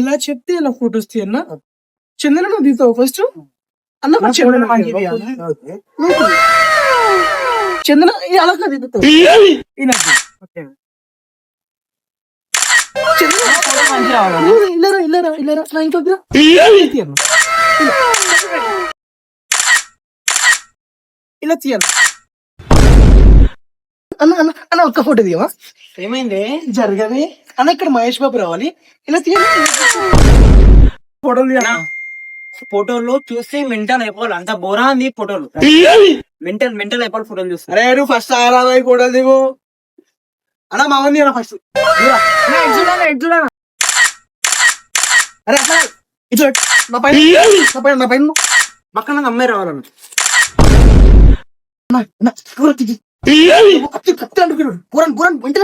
ఇలా చెప్తే ఇలా ఫొటోస్ తీయన్నా చందన నువ్వు తీస్తావు ఫస్ట్ అన్న ఫస్ట్ చందన చందన అలా కాదు ఇల్లరా నా ఇంట్లో ఇలా తీయాలి అన్న అన్న అన్న ఒక్క ఫోటో తీయవా ఏమైంది జరగవి అన్న ఇక్కడ మహేష్ బాబు రావాలి ఇలా తీయాలి ఫోటోలు తీయాలి ఫోటోలు చూసి మెంటల్ అయిపోవాలి అంత బోరా ఉంది ఫోటోలు మెంటల్ అయిపోవాలి ఫోటోలు చూస్తే అరే నువ్వు ఫస్ట్ ఆరాధన ఫోటోలు దిగు అన్న మా మంది ఫస్ట్ అరే అట్లా ఇట్లా నా పైన నా పైన పక్కన అమ్మాయి రావాలన్న కత్తి అంటున్నాడు పూరన్ పూరన్ వెంట